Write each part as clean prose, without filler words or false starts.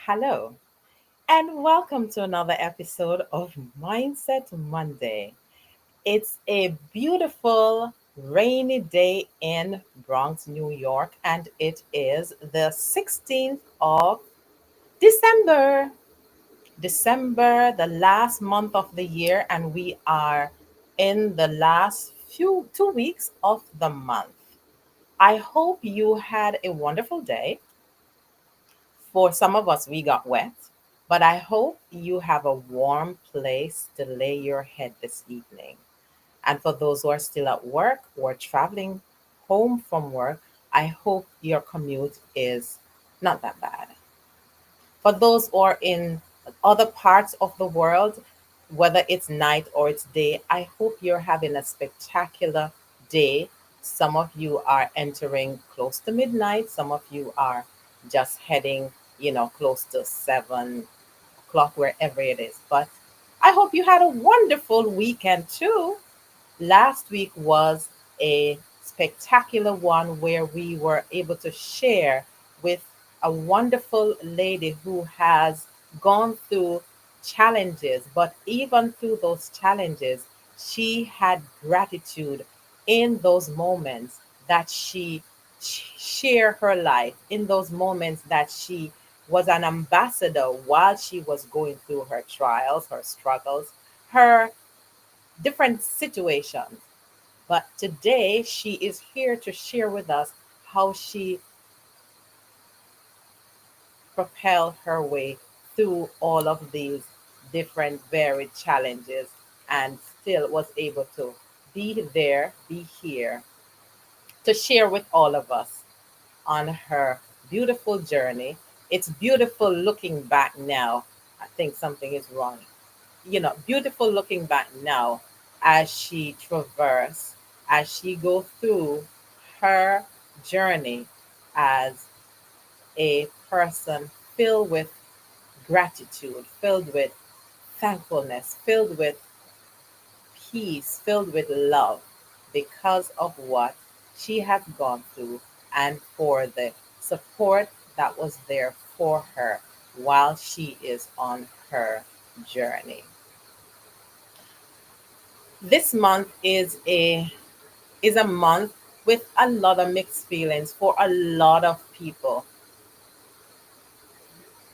Hello, and welcome to another episode of Mindset Monday. It's a beautiful rainy day in Bronx, New York, and it is the 16th of December. December, the last month of the year, and we are in the last few 2 weeks of the month. I hope you had a wonderful day. For some of us, we got wet, but I hope you have a warm place to lay your head this evening. And for those who are still at work or traveling home from work, I hope your commute is not that bad. For those who are in other parts of the world, whether it's night or it's day, I hope you're having a spectacular day. Some of you are entering close to midnight, some of you are just heading, close to 7 o'clock, wherever it is. But I hope you had a wonderful weekend too. Last week was a spectacular one where we were able to share with a wonderful lady who has gone through challenges, but even through those challenges, she had gratitude in those moments that she shared her life, in those moments that she was an ambassador while she was going through her trials, her struggles, her different situations. But today she is here to share with us how she propelled her way through all of these different varied challenges and still was able to be there, be here to share with all of us on her beautiful journey. It's beautiful looking back now. I think something is wrong. Beautiful looking back now as she traverse, as she go through her journey as a person filled with gratitude, filled with thankfulness, filled with peace, filled with love because of what she has gone through and for the support that was there for her while she is on her journey. This month is a month with a lot of mixed feelings for a lot of people.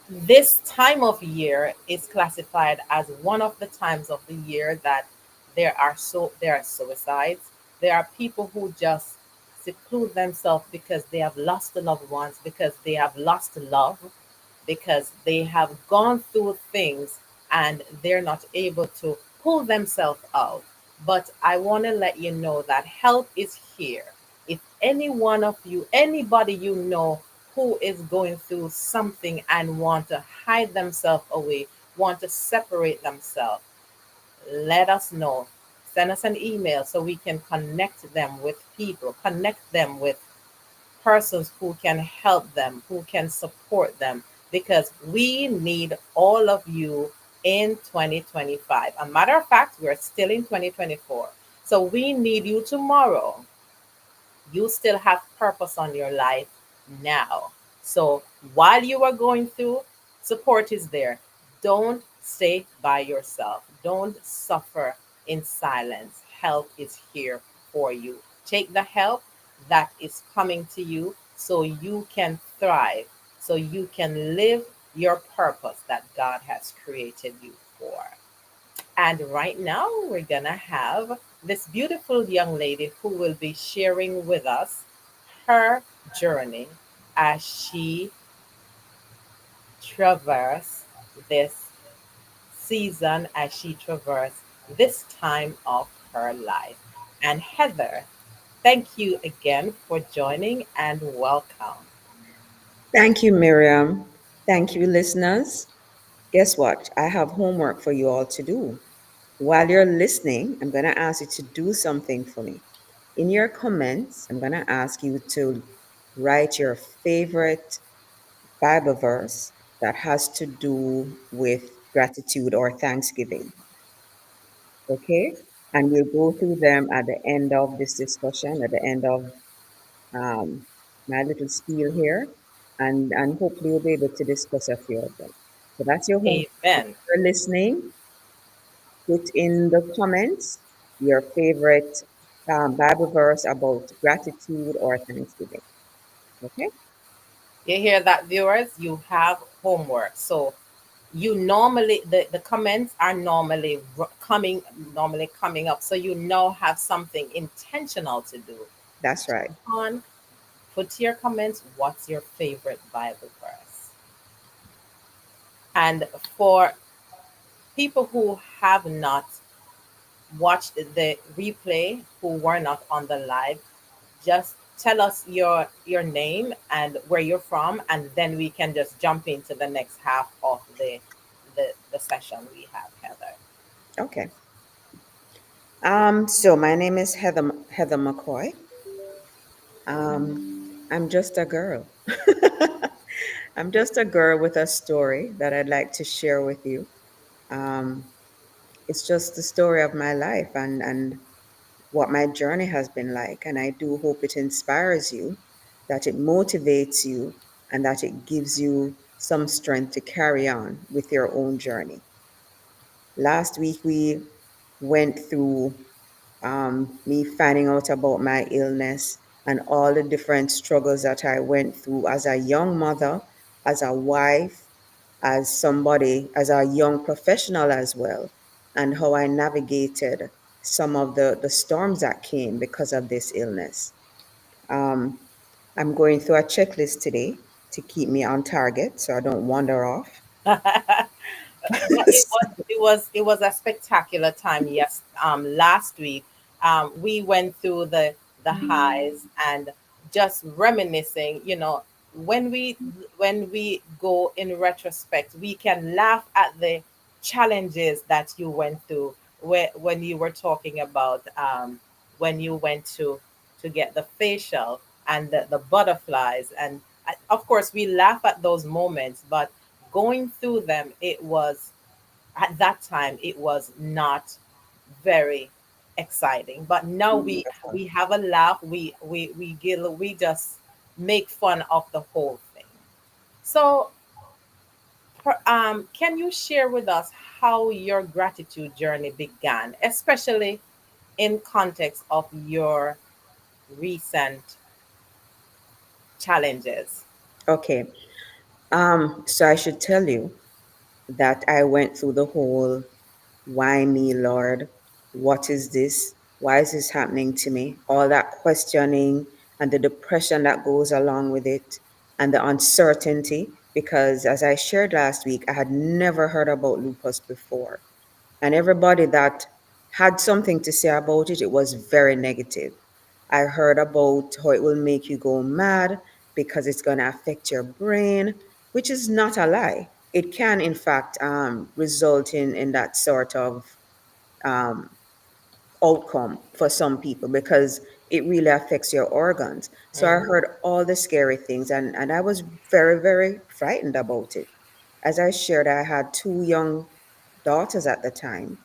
This time of year is classified as one of the times of the year that there are suicides. There are people who just seclude themselves because they have lost the loved ones, because they have lost love, because they have gone through things and they're not able to pull themselves out. But I want to let you know that help is here. If any one of you, anybody you know who is going through something and want to hide themselves away, want to separate themselves, let us know. Send us an email so we can connect them with people, connect them with persons who can help them, who can support them, because we need all of you in 2025. A matter of fact, we're still in 2024. So we need you tomorrow. You still have purpose on your life now. So while you are going through, support is there. Don't stay by yourself. Don't suffer in silence. Help is here for you. Take the help that is coming to you so you can thrive, so you can live your purpose that God has created you for. And right now, we're going to have this beautiful young lady who will be sharing with us her journey as she traverses this season, as she traverses this time of her life. And Heather, thank you again for joining and welcome. Thank you, Miriam. Thank you, listeners. Guess what? I have homework for you all to do. While you're listening, I'm going to ask you to do something for me. In your comments, I'm going to ask you to write your favorite Bible verse that has to do with gratitude or thanksgiving. Okay? And we'll go through them at the end of this discussion, at the end of um, my little spiel here. and hopefully we'll be able to discuss a few of them. So that's your homework. If Amen. you're listening, put in the comments your favorite Bible verse about gratitude or thanksgiving. Okay? You hear that, viewers? You have homework. So you normally the comments are normally coming up. So you now have something intentional to do. That's right. On put your comments. What's your favorite Bible verse? And for people who have not watched the replay, who were not on the live, just tell us your name and where you're from, and then we can just jump into the next half of the session we have, Heather. Okay. So my name is Heather McKoy. I'm just a girl. I'm just a girl with a story that I'd like to share with you. Um, it's just the story of my life and what my journey has been like. And I do hope it inspires you, that it motivates you, and that it gives you some strength to carry on with your own journey. Last week, we went through me finding out about my illness and all the different struggles that I went through as a young mother, as a wife, as somebody, as a young professional as well, and how I navigated some of the storms that came because of this illness. Um, I'm going through a checklist today to keep me on target so I don't wander off. But it was a spectacular time. Yes, last week, we went through the highs and just reminiscing. When we when we go in retrospect, we can laugh at the challenges that you went through. When you were talking about when you went to get the facial and the butterflies, and of course we laugh at those moments, but going through them, it was at that time it was not very exciting. But now Mm, we have a laugh. We just make fun of the whole thing. So can you share with us how your gratitude journey began, especially in context of your recent challenges? okay. So I should tell you that I went through the whole why me, Lord? What is this? Why is this happening to me? All that questioning and the depression that goes along with it and the uncertainty. Because as I shared last week, I had never heard about lupus before. And everybody that had something to say about it, it was very negative. I heard about how it will make you go mad because it's going to affect your brain, which is not a lie. It can, in fact, result in that sort of um, outcome for some people because it really affects your organs. So I Mhm. heard all the scary things and I was very, very frightened about it. As I shared, I had two young daughters at the time,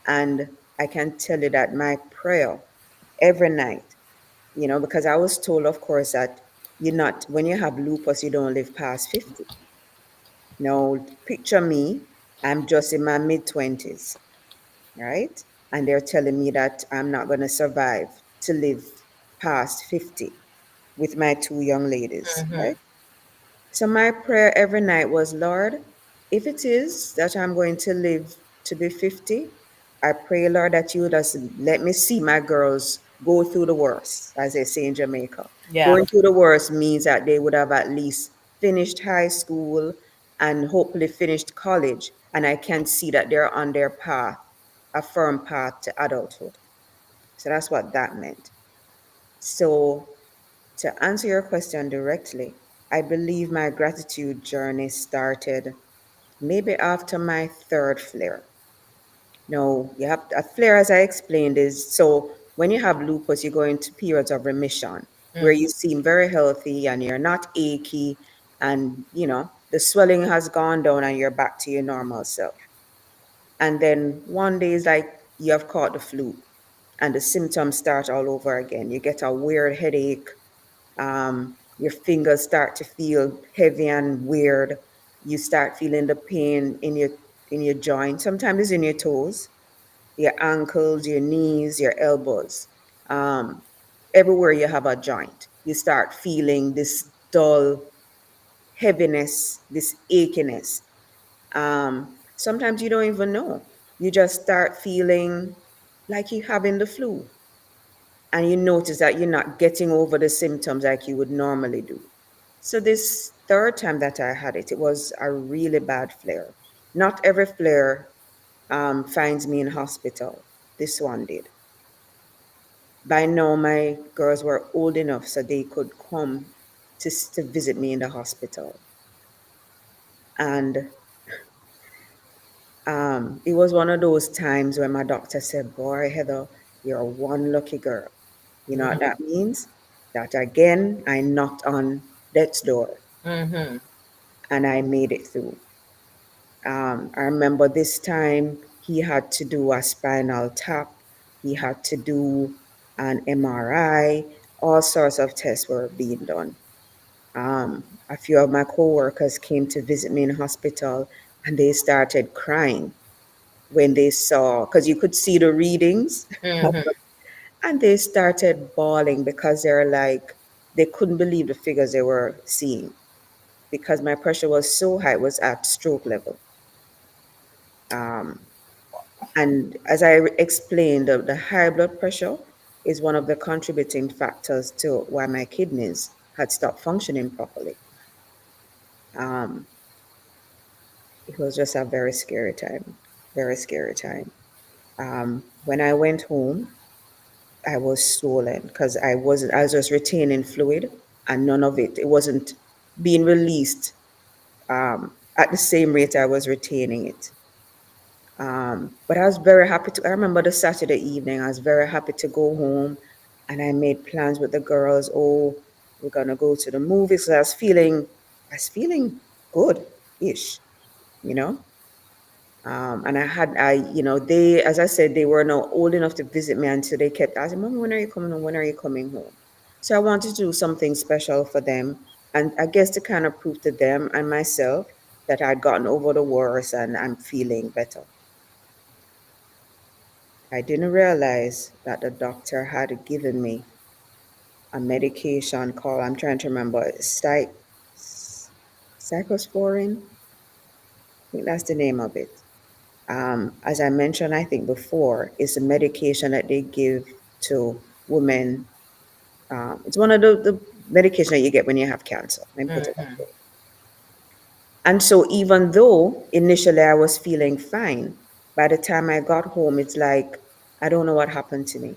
and I can tell you that my prayer every night, because I was told, of course, that when you have lupus, you don't live past 50. Now, picture me, I'm just in my mid 20s, right? And they're telling me that I'm not going to survive to live past 50 with my two young ladies, Mhm. right? So my prayer every night was, Lord, if it is that I'm going to live to be 50, I pray, Lord, that you just let me see my girls go through the worst, as they say in Jamaica. Yeah. Going through the worst means that they would have at least finished high school and hopefully finished college, and I can see that they're on their path, a firm path to adulthood. So that's what that meant. So to answer your question directly, I believe my gratitude journey started maybe after my third flare. No, you have a flare, as I explained, is so when you have lupus, you go into periods of remission where Mhm. you seem very healthy and you're not achy, and the swelling has gone down and you're back to your normal self. And then one day is like you have caught the flu and the symptoms start all over again. You get a weird headache, Your fingers start to feel heavy and weird. You start feeling the pain in your joint. Sometimes it's in your toes, your ankles, your knees, your elbows. Um, Everywhere you have a joint, you start feeling this dull heaviness, this achiness. Sometimes you don't even know. You just start feeling like you're having the flu, and you notice that you're not getting over the symptoms like you would normally do. So this third time that I had it, it was a really bad flare. Not every flare finds me in hospital. This one did. By now, my girls were old enough so they could come to visit me in the hospital. And it was one of those times when my doctor said, "Boy, Heather, you're one lucky girl." You know what that means? That again, I knocked on death's door Mm-hmm. and I made it through. I remember this time he had to do a spinal tap, he had to do an MRI, all sorts of tests were being done. A few of my coworkers came to visit me in hospital and they started crying when they saw, because you could see the readings, Mm-hmm. and they started bawling because they're like, they couldn't believe the figures they were seeing because my pressure was so high, it was at stroke level. Um, and as I explained, the high blood pressure is one of the contributing factors to why my kidneys had stopped functioning properly. Um, it was just a very scary time, very scary time. When I went home, I was swollen because I was just retaining fluid and none of it wasn't being released at the same rate I was retaining it. But I was very happy to. I remember the Saturday evening. I was very happy to go home, and I made plans with the girls. Oh, we're gonna go to the movies. So I was feeling good, ish, you know. And they, as I said, they were now old enough to visit me, and so they kept asking, "Mom, when are you coming home? When are you coming home?" So I wanted to do something special for them, and I guess to kind of prove to them and myself that I'd gotten over the worst and I'm feeling better. I didn't realize that the doctor had given me a medication called, I'm trying to remember, cyclosporin. I think that's the name of it. As I mentioned, I think before, it's a medication that they give to women. It's one of the medication that you get when you have cancer. Let me put it that Mm-hmm. way. And so even though initially I was feeling fine, by the time I got home, it's like, I don't know what happened to me.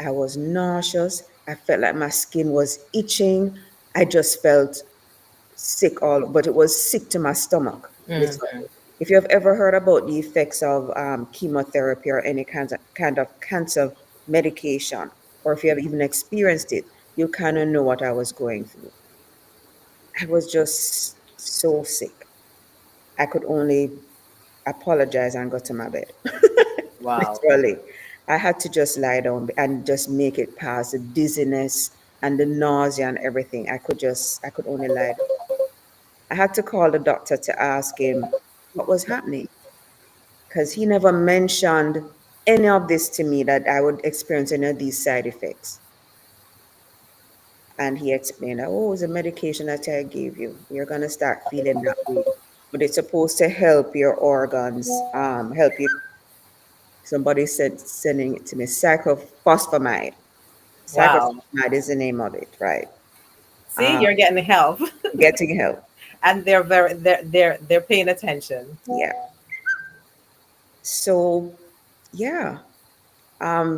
I was nauseous. I felt like my skin was itching. I just felt sick but it was sick to my stomach, Mm-hmm. literally. If you have ever heard about the effects of chemotherapy or any kind of cancer medication, or if you have even experienced it, you kind of know what I was going through. I was just so sick. I could only apologize and go to my bed. Wow. Literally. I had to just lie down and just make it past the dizziness and the nausea and everything. I could only lie down. I had to call the doctor to ask him what was happening because he never mentioned any of this to me that I would experience any of these side effects. And he explained, oh, it's a medication that I gave you. You're going to start feeling that way. But it's supposed to help your organs, help you. Somebody said, sending it to me, cyclophosphamide. Wow. Cyclophosphamide is the name of it, right? See, Um, you're getting help. Getting help. And they're paying attention. Yeah. So, yeah.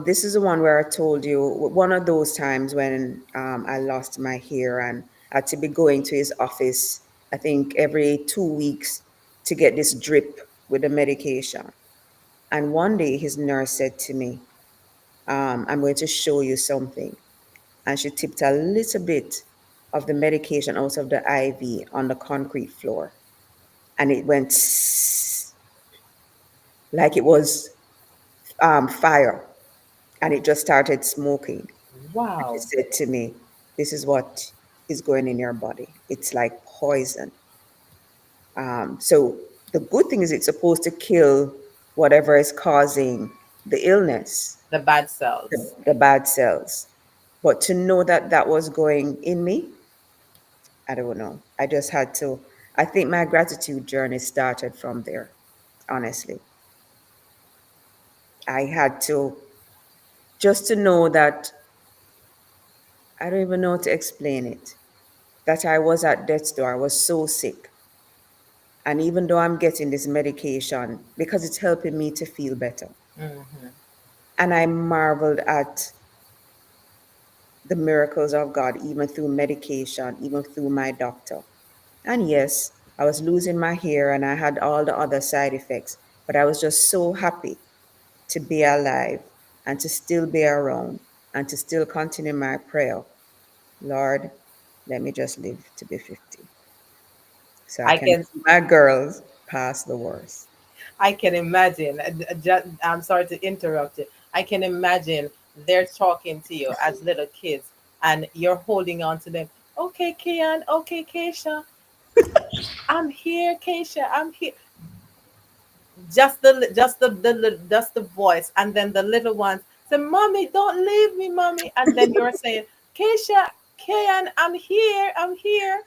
This is the one where I told you one of those times when I lost my hair and I had to be going to his office, I think every 2 weeks to get this drip with the medication. And one day his nurse said to me, I'm going to show you something. And she tipped a little bit of the medication out of the IV on the concrete floor. And it went like it was fire. And it just started smoking. And she Wow. said to me, this is what is going in your body. It's like poison. So the good thing is it's supposed to kill whatever is causing the illness, The bad cells. the bad cells. But to know that that was going in me, I don't know. I just had to, I think my gratitude journey started from there, honestly. I had to, just to know that, I don't even know how to explain it, that I was at death's door. I was so sick. And even though I'm getting this medication, because it's helping me to feel better. Hmm. And I marveled at the miracles of God, even through medication, even through my doctor. And yes, I was losing my hair and I had all the other side effects, but I was just so happy to be alive and to still be around and to still continue my prayer. Lord, let me just live to be 50 so I I can can see my girls past the worst. I can imagine. I'm sorry to interrupt you. I can imagine they're talking to you as little kids, and you're holding on to them. Okay, Kian. Okay, Keisha. I'm here, Keisha. I'm here. Just the voice, and then the little ones say, "Mommy, don't leave me, mommy." And then you're saying, "Keisha, Kian, I'm here. I'm here."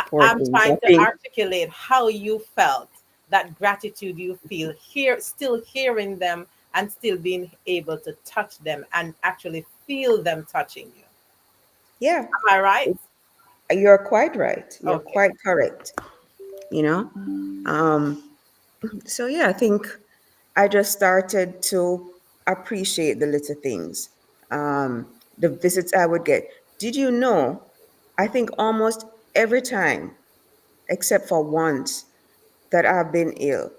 Poor I'm things. I trying to think, articulate how you felt, that gratitude you feel here, still hearing them and still being able to touch them and actually feel them touching you. yeah, Am I right? you're quite right. You're Okay. quite correct. You know, um, so yeah, I think I just started to appreciate the little things, the visits I would get. Did you know? I think almost every time, except for once, that I've been ill,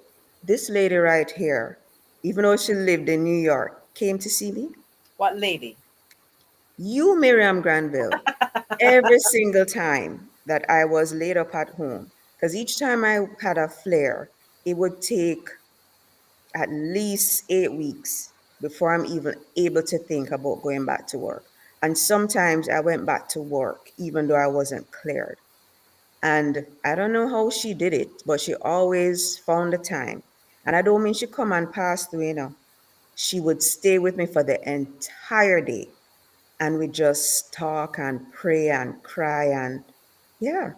this lady right here, even though she lived in New York, came to see me. What lady? You, Miriam Granville, every single time that I was laid up at home, because each time I had a flare, it would take at least 8 weeks before I'm even able to think about going back to work. And sometimes I went back to work even though I wasn't cleared. And I don't know how she did it, but she always found the time. And I don't mean she come and pass through, you know. She would stay with me for the entire day. And we just talk and pray and cry and yeah.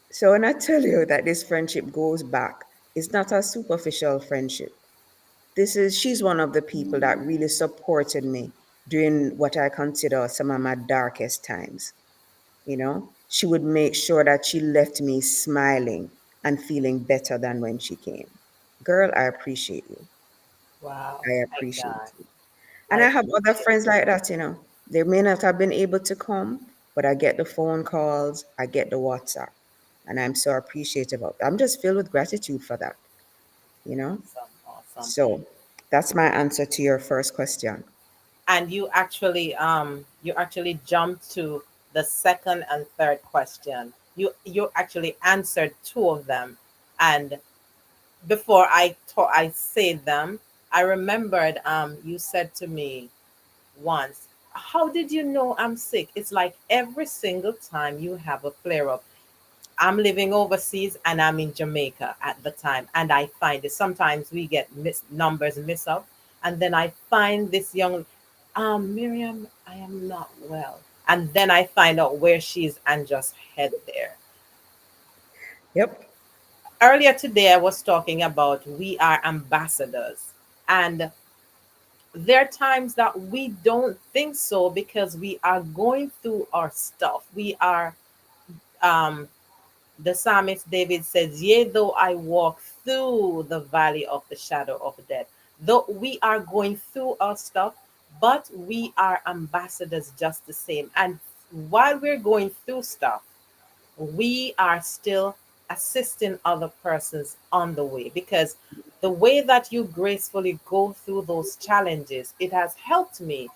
So when I tell you that this friendship goes back, it's not a superficial friendship. She's one of the people that really supported me during what I consider some of my darkest times. You know, she would make sure that she left me smiling and feeling better than when she came. Girl, I appreciate you. Wow. I My appreciate God. you. And I I have other appreciate friends like that, you know. They may not have been able to come, but I get the phone calls, I get the WhatsApp, and I'm so appreciative of. I'm just filled with gratitude for that, you know. awesome. Awesome. So that's my answer to your first question. And you actually jumped to the second and third question. You actually answered two of them. And before I say them, I remembered you said to me once, "How did you know I'm sick?" It's like every single time you have a flare up. I'm living overseas and I'm in Jamaica at the time, and I find it. Sometimes we get numbers mix up, and then I find this young, Miriam, I am not well, and then I find out where she is and just head there. Yep. Earlier today, I was talking about we are ambassadors, and there are times that we don't think so because we are going through our stuff. We are um The psalmist David says, "Yea, though I walk through the valley of the shadow of death," though we are going through our stuff, but we are ambassadors just the same. And while we're going through stuff, we are still assisting other persons on the way, because the way that you gracefully go through those challenges, it has helped me.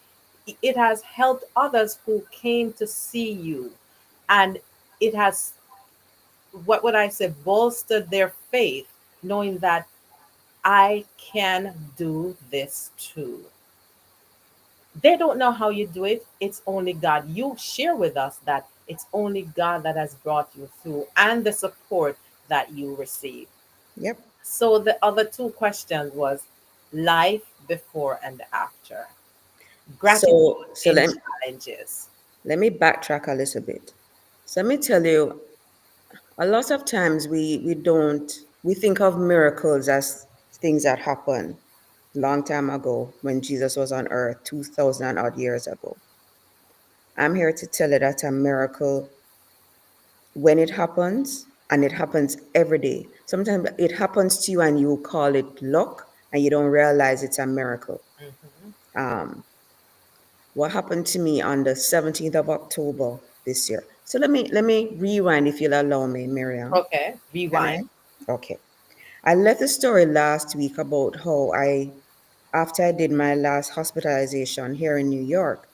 It has helped others who came to see you, and it has, what would I say, bolstered their faith, knowing that I can do this too. They don't know how you do it. It's only God. You share with us that it's only God that has brought you through and the support that you receive. Yep. So the other two questions was life before and after, gratitude So in challenges. let me backtrack a little bit. So let me tell you, a lot of times we think of miracles as things that happen long time ago when Jesus was on earth 2000 odd years ago. I'm here to tell you that a miracle, when it happens, and it happens every day. Sometimes it happens to you and you call it luck and you don't realize it's a miracle. Hmm. Um, what happened to me on the 17th of October this year? So let me rewind if you'll allow me, Miriam. Okay, Can rewind. I? Okay. I left the story last week about how after I did my last hospitalization here in New York,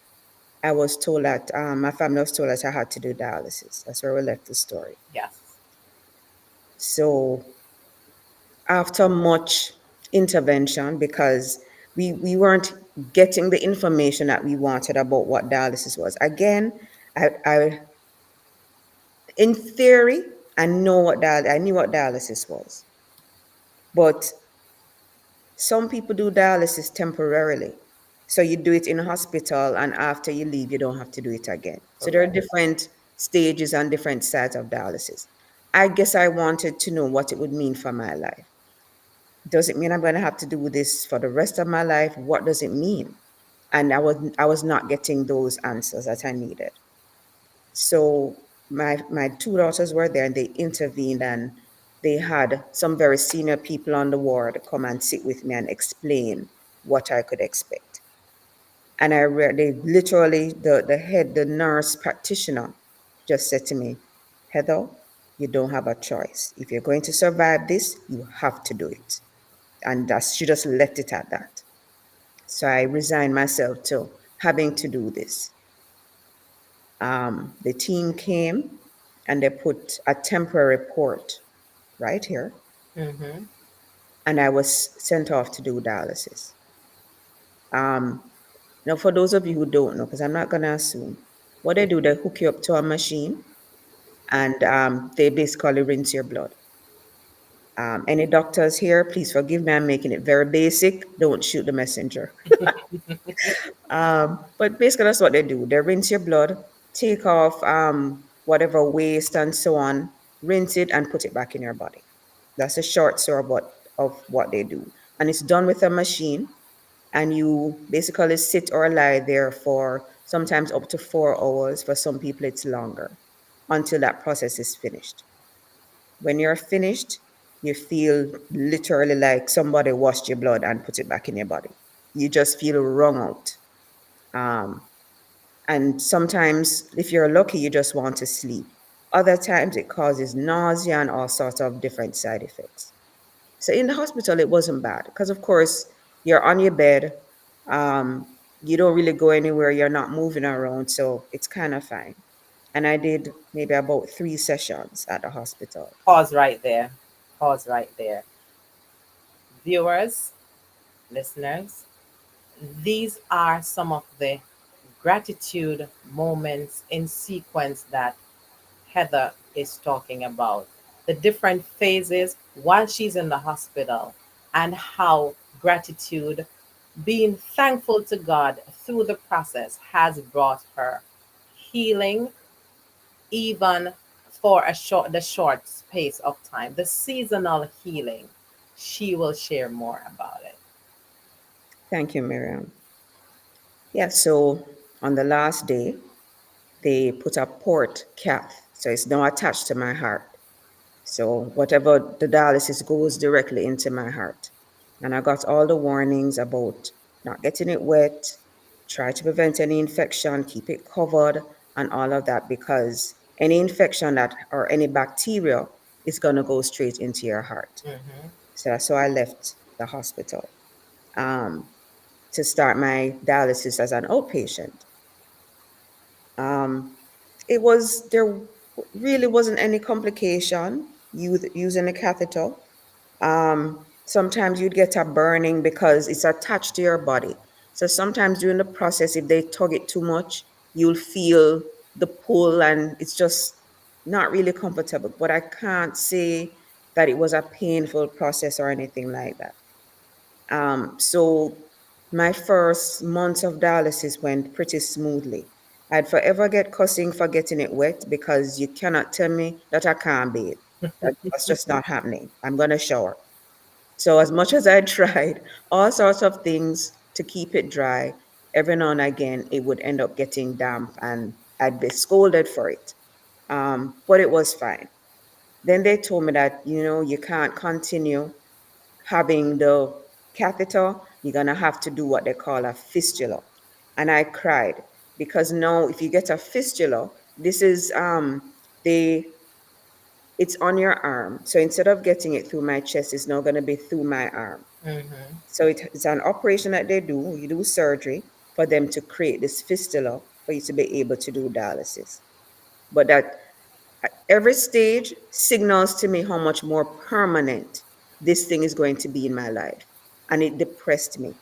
I was told that my family was told that I had to do dialysis. That's where we left the story. Yes. So after much intervention, because we weren't getting the information that we wanted about what dialysis was. Again, I in theory, I knew what dialysis was, but some people do dialysis temporarily. So you do it in a hospital, and after you leave, you don't have to do it again. So there are Correct. different stages and different sides of dialysis. I guess I wanted to know what it would mean for my life. Does it mean I'm going to have to do this for the rest of my life? What does it mean? And I was not getting those answers that I needed. So my two daughters were there and they intervened, and they had some very senior people on the ward come and sit with me and explain what I could expect. And they literally, the nurse practitioner just said to me, Heather, you don't have a choice. If you're going to survive this, you have to do it. And she just left it at that. So I resigned myself to having to do this. The team came and they put a temporary port right here, Hmm. and I was sent off to do dialysis. Um, Now, for those of you who don't know, because I'm not going to assume, what they do, they hook you up to a machine and they basically rinse your blood. Any doctors here, please forgive me, I'm making it very basic. Don't shoot the messenger. But basically, that's what they do. They rinse your blood, take off whatever waste and so on, rinse it, and put it back in your body. That's a short story of what they do. And it's done with a machine, and you basically sit or lie there for sometimes up to 4 hours. For some people, it's longer until that process is finished. When you're finished, you feel literally like somebody washed your blood and put it back in your body. You just feel wrung out. Um, and sometimes, if you're lucky, you just want to sleep. Other times, it causes nausea and all sorts of different side effects. So in the hospital, it wasn't bad because, of course, you're on your bed. You don't really go anywhere. You're not moving around. So it's kind of fine. And I did maybe about 3 sessions at the hospital. Pause right there. Pause right there. Viewers, listeners, these are some of the gratitude moments in sequence that Heather is talking about. The different phases while she's in the hospital, and how gratitude, being thankful to God through the process, has brought her healing, even for the short space of time, the seasonal healing. She will share more about it. Thank you, Miriam. Yeah, so on the last day, they put a port cath. So it's now attached to my heart. So whatever the dialysis goes directly into my heart. And I got all the warnings about not getting it wet, try to prevent any infection, keep it covered, and all of that, because any infection that or any bacteria is going to go straight into your heart. Hmm. So I left the hospital um, to start my dialysis as an outpatient. Um, there really wasn't any complication using a catheter. Sometimes you'd get a burning because it's attached to your body. So sometimes during the process, if they tug it too much, you'll feel the pull and it's just not really comfortable. But I can't say that it was a painful process or anything like that. So my first months of dialysis went pretty smoothly. I'd forever get cussing for getting it wet because you cannot tell me that I can't bathe. That's just not happening. I'm going to shower. So as much as I tried all sorts of things to keep it dry, every now and again it would end up getting damp and I'd be scolded for it. But it was fine. Then they told me that, you can't continue having the catheter. You're going to have to do what they call a fistula. And I cried because now if you get a fistula, this is they it's on your arm. So instead of getting it through my chest, it's now going to be through my arm. Mm-hmm. So it's an operation that they do. You do surgery for them to create this fistula for you to be able to do dialysis. But that at every stage signals to me how much more permanent this thing is going to be in my life. And it depressed me.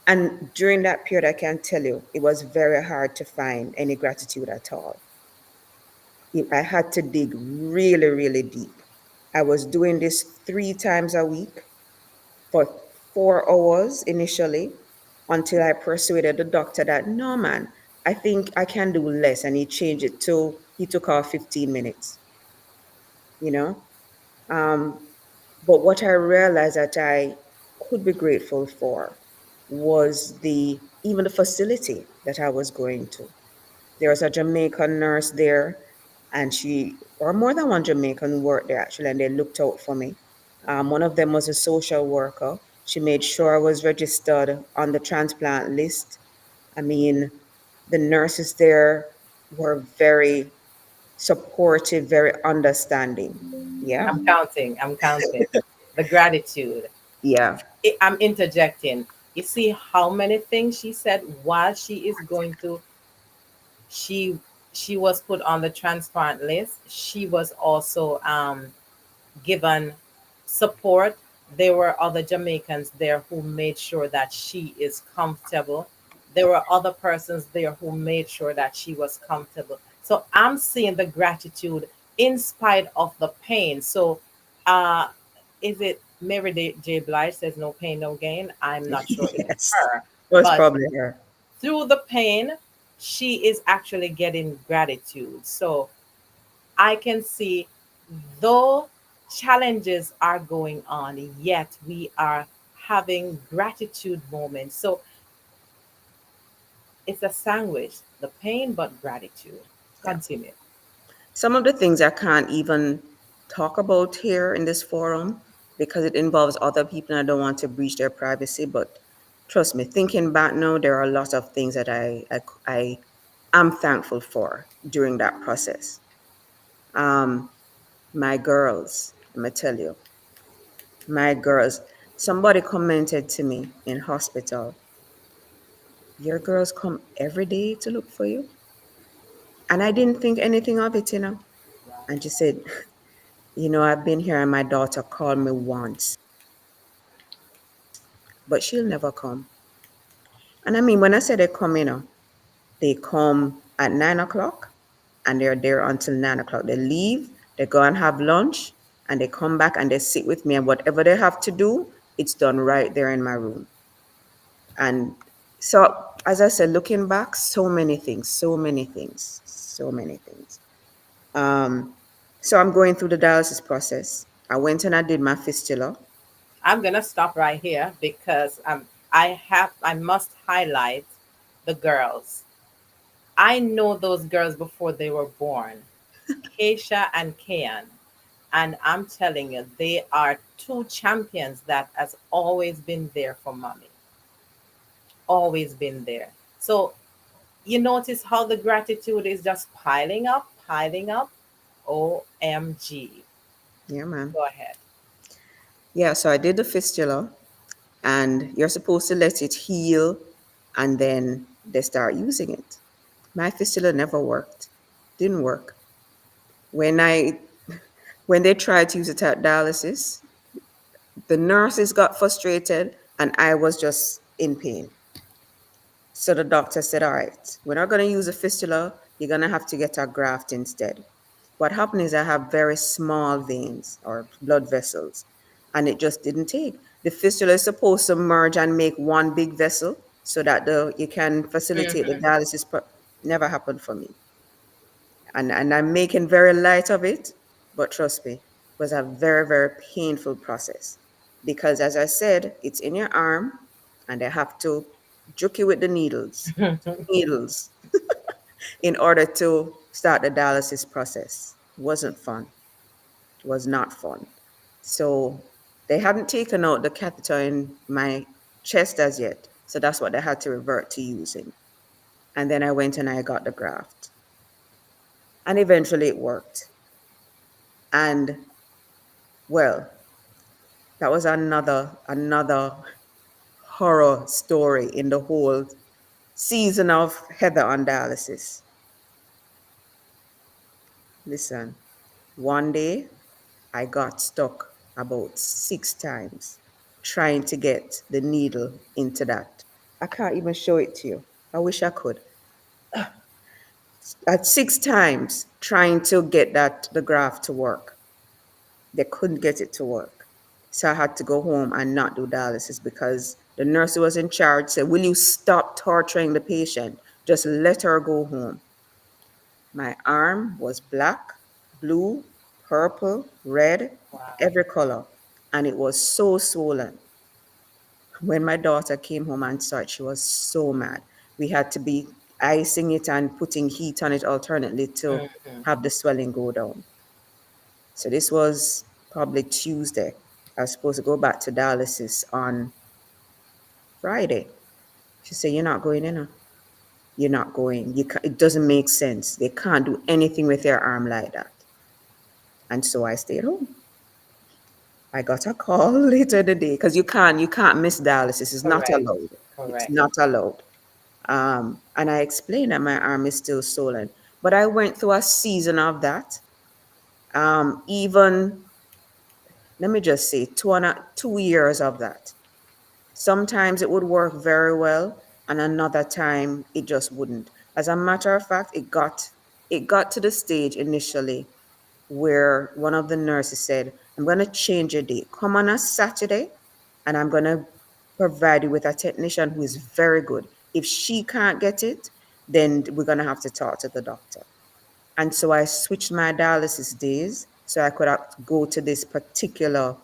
And during that period, I can tell you, it was very hard to find any gratitude at all. I had to dig really, really deep. I was doing this 3 times a week for 4 hours initially until I persuaded the doctor that no, man, I think I can do less. And he changed it to, he took off 15 minutes, you know. Um, but what I realized that I could be grateful for was even the facility that I was going to. There was a Jamaican nurse there, and or more than one Jamaican worked there actually, and they looked out for me. One of them was a social worker. She made sure I was registered on the transplant list. I mean, the nurses there were very supportive, very understanding. Yeah, I'm counting. I'm counting. The gratitude. yeah, I'm interjecting. You see how many things she said while she is going through. She she was put on the transplant list. She was also given support. There were other Jamaicans there who made sure that she is comfortable. There were other persons there who made sure that she was comfortable. So I'm seeing the gratitude in spite of the pain. So, uh, is it J. Blige says no pain, no gain? I'm not sure if it's yes. her, It was but probably her. through the pain, she is actually getting gratitude. So I can see, though challenges are going on, yet we are having gratitude moments. So it's a sandwich, the pain but gratitude. Yeah. Continue. Some of the things I can't even talk about here in this forum because it involves other people and I don't want to breach their privacy. But trust me, thinking back now, there are a lot of things that I am thankful for during that process. Um, my girls, I'm gonna tell you, my girls. Somebody commented to me in hospital, your girls come every day to look for you. And I didn't think anything of it. And she said, I've been here and my daughter called me once, but she'll never come. And I mean, when I say they come, they come at 9 o'clock and they're there until 9 o'clock. They leave, they go and have lunch, and they come back and they sit with me. And whatever they have to do, it's done right there in my room. And so, as I said, looking back, so many things, so many things, so many things. Um, so I'm going through the dialysis process. I went and I did my fistula. I'm gonna stop right here because I must highlight the girls. I know those girls before they were born, Keisha and Kayan. And I'm telling you, they are two champions that has always been there for mommy. Always been there. So you notice how the gratitude is just piling up, piling up. OMG. Yeah, man. Go ahead. Yeah, so I did the fistula, and you're supposed to let it heal, and then they start using it. My fistula never worked. Didn't work. When I when they tried to use it at dialysis, the nurses got frustrated, and I was just in pain. So the doctor said, all right, we're not going to use a fistula. You're going to have to get a graft instead. What happened is I have very small veins or blood vessels, and it just didn't take. The fistula is supposed to merge and make one big vessel so that you can facilitate the Hmm. dialysis. Never happened for me. And I'm making very light of it, but trust me, it was a very, very painful process because, as I said, it's in your arm, and they have to juke you with the needles, in order to start the dialysis process. It wasn't fun. It was not fun. So they hadn't taken out the catheter in my chest as yet, so that's what they had to revert to using. And then I went and I got the graft, and eventually it worked. And well, that was another horror story in the whole season of Heather on dialysis. Listen, one day I got stuck about 6 times trying to get the needle into that. I can't even show it to you. I wish I could. At 6 times trying to get the graft to work. They couldn't get it to work. So I had to go home and not do dialysis because the nurse who was in charge said, will you stop torturing the patient? Just let her go home. My arm was black, blue, purple, red, Wow. every color. And it was so swollen. When my daughter came home and saw it, she was so mad. We had to be icing it and putting heat on it alternately to Hmm. have the swelling go down. So this was probably Tuesday. I was supposed to go back to dialysis on Friday. She said, "You're not going in. You're not going. It doesn't make sense. They can't do anything with their arm like that." And so I stayed home. I got a call later in the day because you can't miss dialysis. It's not Correct. allowed. It's Correct. not allowed. And I explained that my arm is still swollen. But I went through a season of that. Even let me just say 2 years of that. Sometimes it would work very well, and another time it just wouldn't. As a matter of fact, it got to the stage initially where one of the nurses said, "I'm going to change your date. Come on a Saturday, and I'm going to provide you with a technician who is very good. If she can't get it, then we're going to have to talk to the doctor." And so I switched my dialysis days so I could go to this particular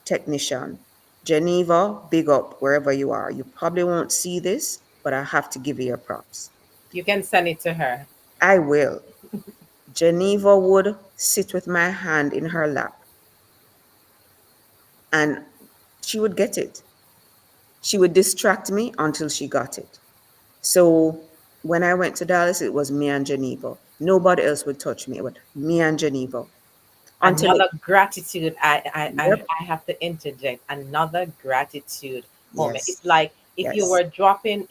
technician. Geneva, big up wherever you are. You probably won't see this, but I have to give you your props. You can send it to her. I will. Geneva would sit with my hand in her lap and she would get it. She would distract me until she got it. So when I went to Dallas, it was me and Geneva. Nobody else would touch me. It was me and Geneva. Until it, Another gratitude. yep, I have to interject. Another gratitude moment. It's yes, like yes, if you were dropping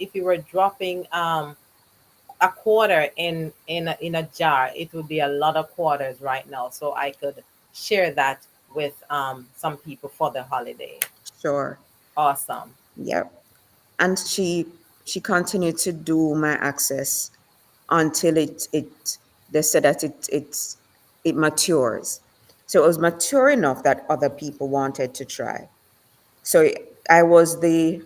a quarter in a jar, it would be a lot of quarters right now. So I could share that with some people for the holiday. sure, Awesome. yep. And she continued to do my access until it they said that it matures. So it was mature enough that other people wanted to try. So I was the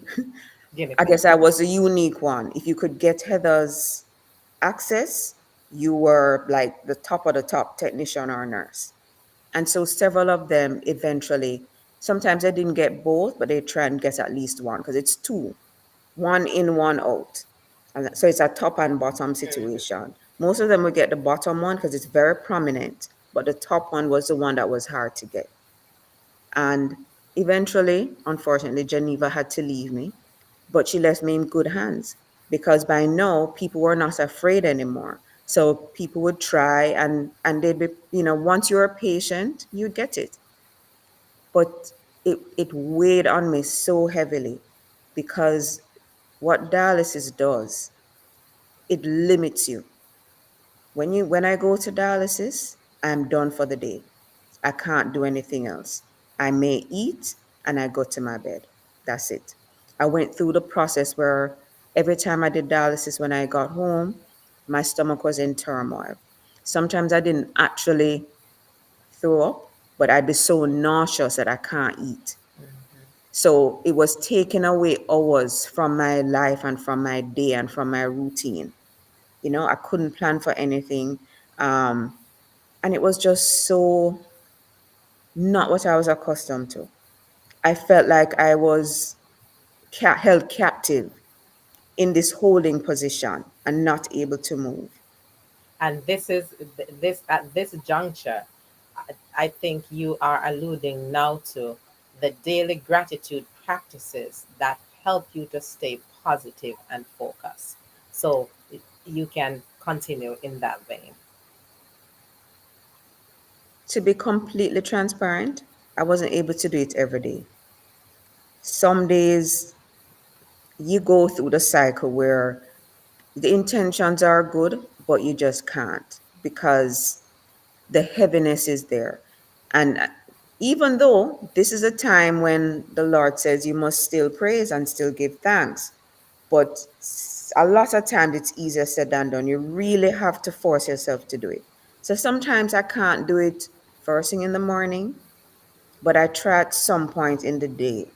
Guinea I pig. guess I was a unique one. If you could get Heather's access, you were like the top of the top technician or nurse. And so several of them eventually, sometimes they didn't get both, but they try and get at least one because it's two, one in, one out. And so it's a top and bottom situation. Most of them would get the bottom one because it's very prominent, but the top one was the one that was hard to get. And eventually, unfortunately, Geneva had to leave me, but she left me in good hands because by now people were not afraid anymore. So people would try and they'd be, once you're a patient, you'd get it. But it weighed on me so heavily because what dialysis does, it limits you. When I go to dialysis, I'm done for the day. I can't do anything else. I may eat and I go to my bed. That's it. I went through the process where Every time I did dialysis when I got home, my stomach was in turmoil. Sometimes I didn't actually throw up, but I'd be so nauseous that I can't eat. So it was taking away hours from my life and from my day and from my routine. I couldn't plan for anything. Um, and it was just so not what I was accustomed to. I felt like I was held captive in this holding position and not able to move. And this is this at this juncture, I think you are alluding now to the daily gratitude practices that help you to stay positive and focused. So you can continue in that vein. To be completely transparent, I wasn't able to do it every day. Some days you go through the cycle where the intentions are good, but you just can't because the heaviness is there. And even though this is a time when the Lord says you must still praise and still give thanks, but a lot of times it's easier said than done. You really have to force yourself to do it. So sometimes I can't do it first thing in the morning, but I try at some point in the day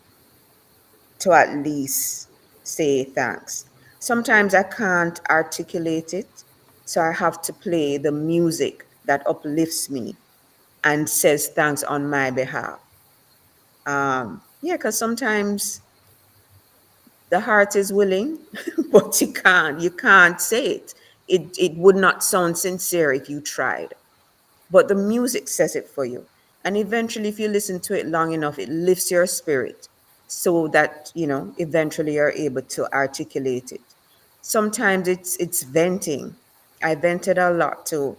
to at least say thanks. Sometimes I can't articulate it, so I have to play the music that uplifts me and says thanks on my behalf. Yeah, because sometimes the heart is willing, but you can't say it. It would not sound sincere if you tried. But the music says it for you. And eventually, if you listen to it long enough, it lifts your spirit so that, eventually you're able to articulate it. Sometimes it's venting. I vented a lot to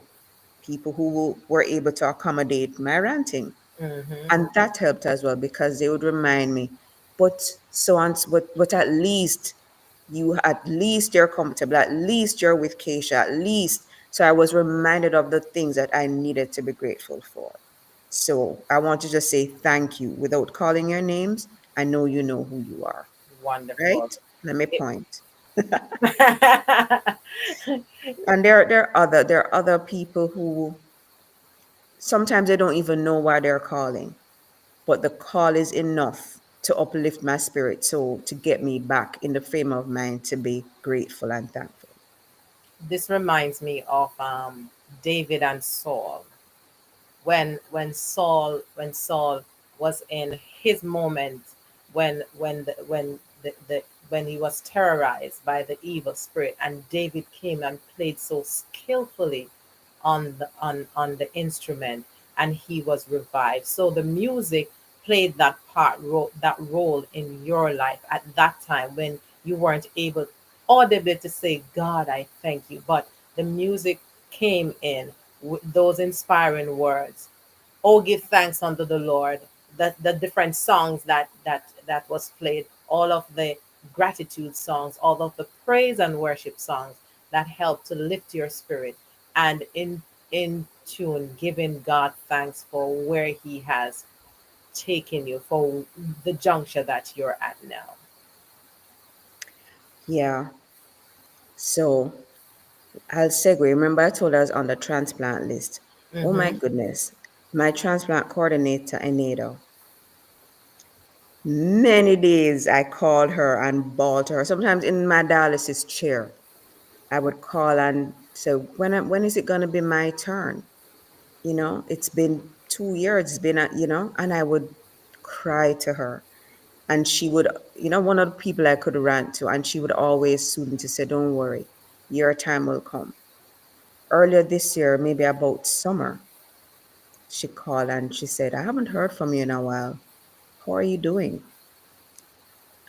people who were able to accommodate my ranting. Hmm. And that helped as well because they would remind me, but so on, but at least you're comfortable, at least you're with Keisha, at least. So I was reminded of the things that I needed to be grateful for. So I want to just say thank you without calling your names. I know you know who you are, Wonderful. right? Let me It- point. And there are other people who sometimes they don't even know why they're calling, but the call is enough to uplift my spirit. So to get me back in the frame of mind to be grateful and thankful. this reminds me of David and Saul. When Saul was in his moment, when he was terrorized by the evil spirit, and David came and played so skillfully on the instrument, and he was revived. So the music played that role in your life at that time when you weren't able audibly to say, God, I thank you, but the music came in with those inspiring words. Oh, give thanks unto the Lord. The different songs that was played, all of the gratitude songs, all of the praise and worship songs that help to lift your spirit, and in tune, giving God thanks for where He has taken you, for the juncture that you're at now. Yeah. So I'll segue. Remember, I told us on the transplant list. Oh my Mm-hmm. goodness. My transplant coordinator, Anita, many days I called her and bawled to her. Sometimes in my dialysis chair, I would call and say, when is it going to be my turn? It's been 2 years, it's been, and I would cry to her. And she would, one of the people I could rant to, and she would always soothe me to say, don't worry, your time will come. Earlier this year, maybe about summer, she called and she said, I haven't heard from you in a while. How are you doing?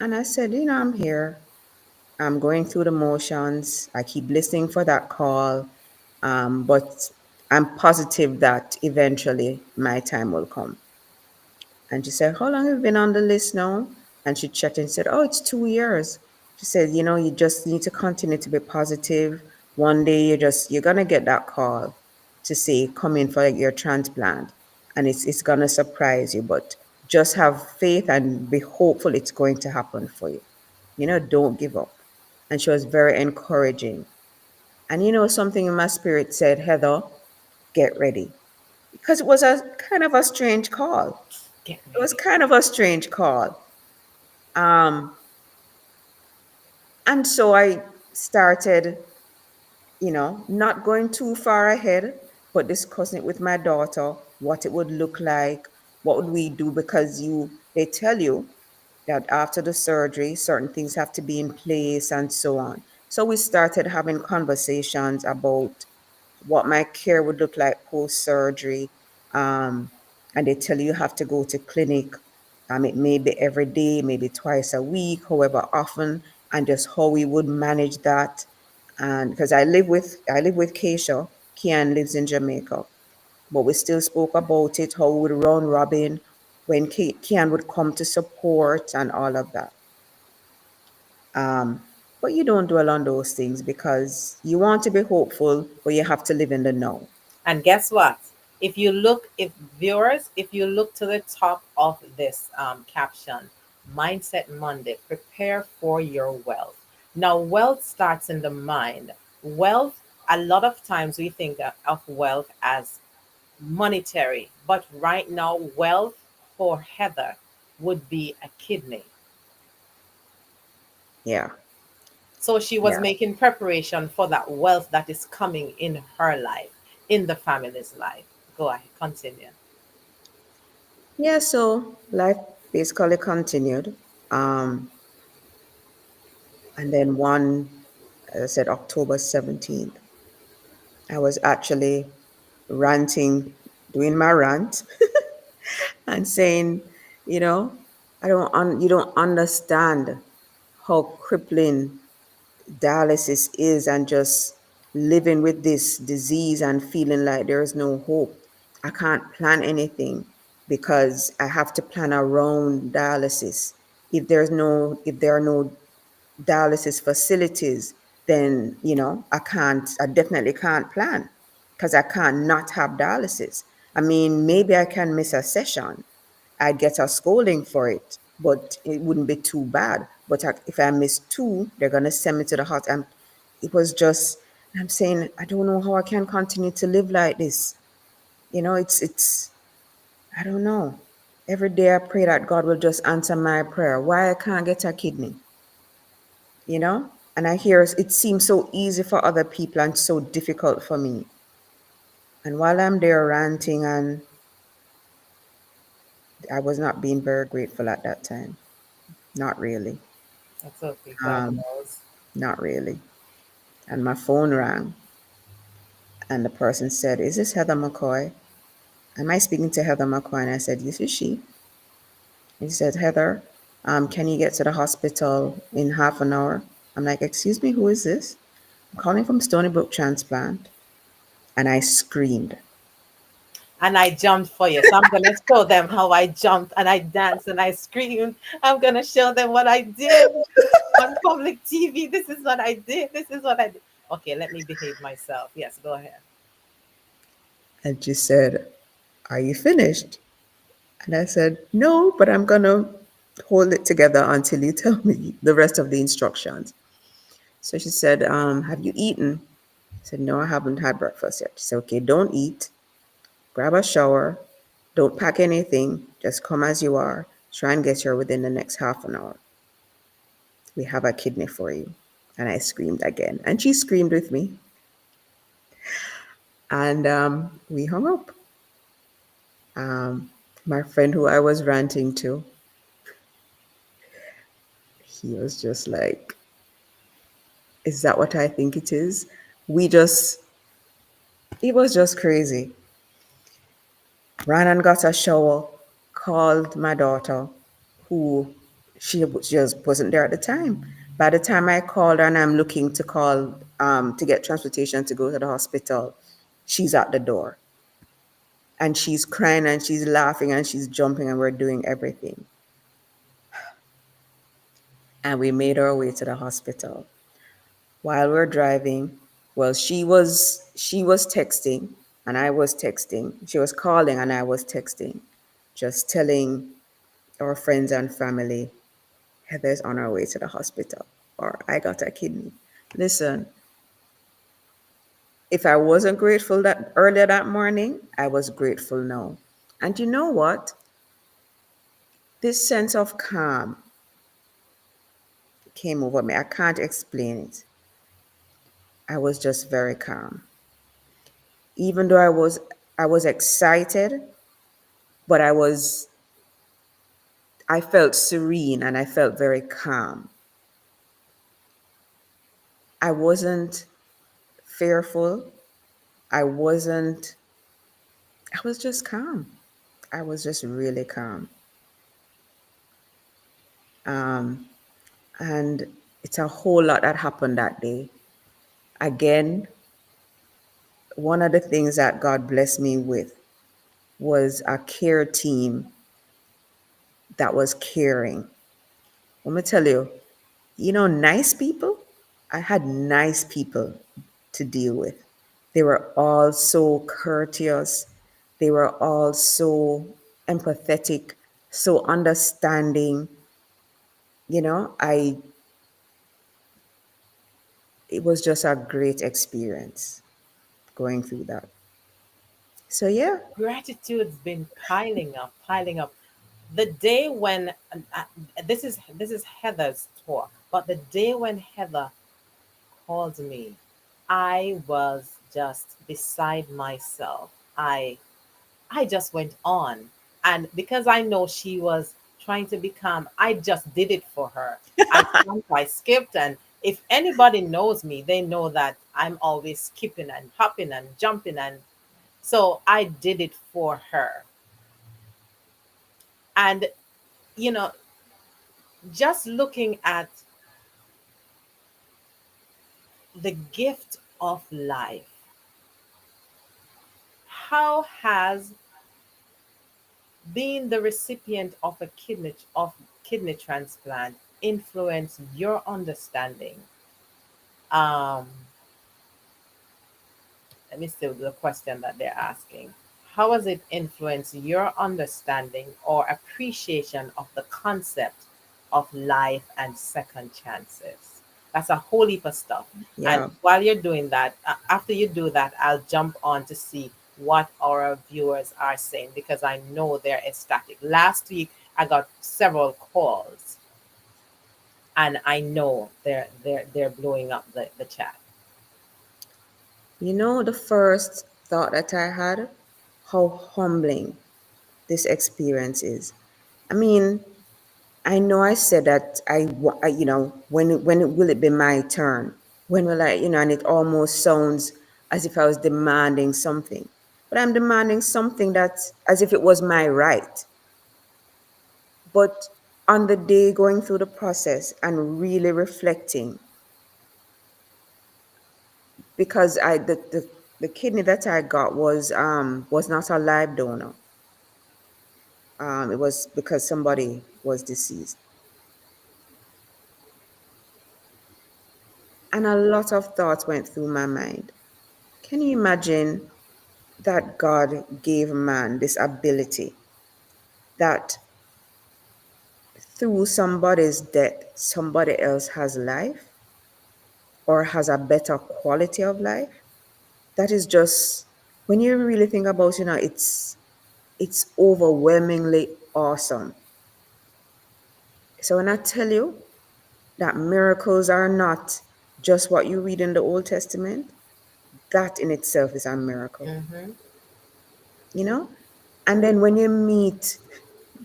And I said, I'm here. I'm going through the motions. I keep listening for that call. But I'm positive that eventually my time will come. And she said, how long have you been on the list now? And she checked and said, oh, it's 2 years. She said, you just need to continue to be positive. One day you're gonna get that call to say, come in for your transplant. And it's gonna surprise you. But just have faith and be hopeful it's going to happen for you. Don't give up. and she was very encouraging. And something in my spirit said, Heather, get ready. Because it was a kind of a strange call. Get It was ready. kind of a strange call. Um, and so I started, not going too far ahead, but discussing it with my daughter, what it would look like, what would we do, because they tell you that after the surgery, certain things have to be in place and so on. So we started having conversations about what my care would look like post surgery. Um, and they tell you have to go to clinic. It may be every day, maybe twice a week, however often, and just how we would manage that. And because I live with Keisha, Kian lives in Jamaica, but we still spoke about it, how we would run robin, when Kian would come to support and all of that. Um, but you don't dwell on those things because you want to be hopeful, but you have to live in the now. And guess what? If viewers, if you look to the top of this caption, Mindset Monday, prepare for your wealth. Now, wealth starts in the mind. Wealth, a lot of times we think of wealth as monetary, but right now, wealth for Heather would be a kidney. Yeah, So she was yeah. making preparation for that wealth that is coming in her life, in the family's life. Go ahead, continue. Yeah, so life basically continued. Um, and then as I said, October 17th, I was actually ranting, doing my rant and saying, you know, you don't understand how crippling dialysis is, and just living with this disease and feeling like there is no hope. I can't plan anything because I have to plan around dialysis. If there are no dialysis facilities, then I definitely can't plan because I can't not have dialysis. I mean, maybe I can miss a session. I'd get a scolding for it, but it wouldn't be too bad. But if I miss two, they're gonna send me to the hospital. It was just, I'm saying, I don't know how I can continue to live like this. It's I don't know. Every day I pray that God will just answer my prayer. Why I can't get a kidney, you know? And I hear it seems so easy for other people and so difficult for me. And while I'm there ranting, and I was not being very grateful at that time. Not really. That's okay. God Um, knows. Not really. And my phone rang, and the person said, "Is this Heather McKoy? Am I speaking to Heather McCoy?" And I said, "This is she." He said, "Heather, can you get to the hospital in half an hour?" I'm like, "Excuse me, who is this?" "I'm calling from Stony Brook Transplant." And I screamed. And I jumped for you. So I'm going to show them how I jumped and I danced and I screamed. I'm going to show them what I did on public TV. This is what I did. This is what I did. Okay, let me behave myself. Yes, go ahead. And she said, "Are you finished?" And I said, "No, but I'm going to hold it together until you tell me the rest of the instructions." So she said, "Have you eaten?" I said, "No, I haven't had breakfast yet." She said, "Okay, don't eat. Grab a shower. Don't pack anything. Just come as you are. Try and get here within the next half an hour. We have a kidney for you." And I screamed again. And she screamed with me. And we hung up. Um, my friend who I was ranting to, he was just like, "Is that what I think it is?" We just, it was just crazy. Ran and got a shower, called my daughter, who just wasn't there at the time. By the time I called her and I'm looking to call to get transportation to go to the hospital, she's at the door. And she's crying and she's laughing and she's jumping and we're doing everything. And we made our way to the hospital. While we're driving, well, she was texting and I was texting. She was calling and I was texting, just telling our friends and family, Heather's on her way to the hospital. or I got a kidney. Listen, if I wasn't grateful that earlier that morning, I was grateful now. And you know what? This sense of calm came over me. I can't explain it. I was just very calm. Even though I was excited, but I felt serene and I felt very calm. I wasn't fearful. I wasn't I was just calm. I was just really calm. Um, and it's a whole lot that happened that day. Again, one of the things that God blessed me with was a care team that was caring. Let me tell you, nice people, I had nice people to deal with. They were all so courteous. They were all so empathetic, so understanding. I it was just a great experience going through that. So yeah, Gratitude's been piling up, piling up. The day when this is Heather's talk, but the day when Heather called me, I was just beside myself. I just went on. And because I know she was trying to be calm, I just did it for her. I jumped, I skipped, and if anybody knows me, they know that I'm always skipping and hopping and jumping, and so I did it for her. And you know, just looking at the gift of life, how has being the recipient of kidney transplant influenced your understanding? Um, Let me see the question that they're asking. How has it influenced your understanding or appreciation of the concept of life and second chances? That's a whole heap of stuff. And yeah. while you're doing that, after you do that, I'll jump on to see what our viewers are saying because I know they're ecstatic. Last week, I got several calls, and I know they're blowing up the chat. The first thought that I had, how humbling this experience is. I mean, I know I said that when will it be my turn? When will and it almost sounds as if I was demanding something. But I'm demanding something that's as if it was my right. But on the day going through the process and really reflecting, because the kidney that I got was not a live donor. It was because somebody was deceased. And a lot of thoughts went through my mind. Can you imagine that God gave man this ability that through somebody's death, somebody else has life or has a better quality of life? That is just, when you really think about it's overwhelmingly awesome. So when I tell you that miracles are not just what you read in the Old Testament, that in itself is a miracle, Hmm. you know? And then when you meet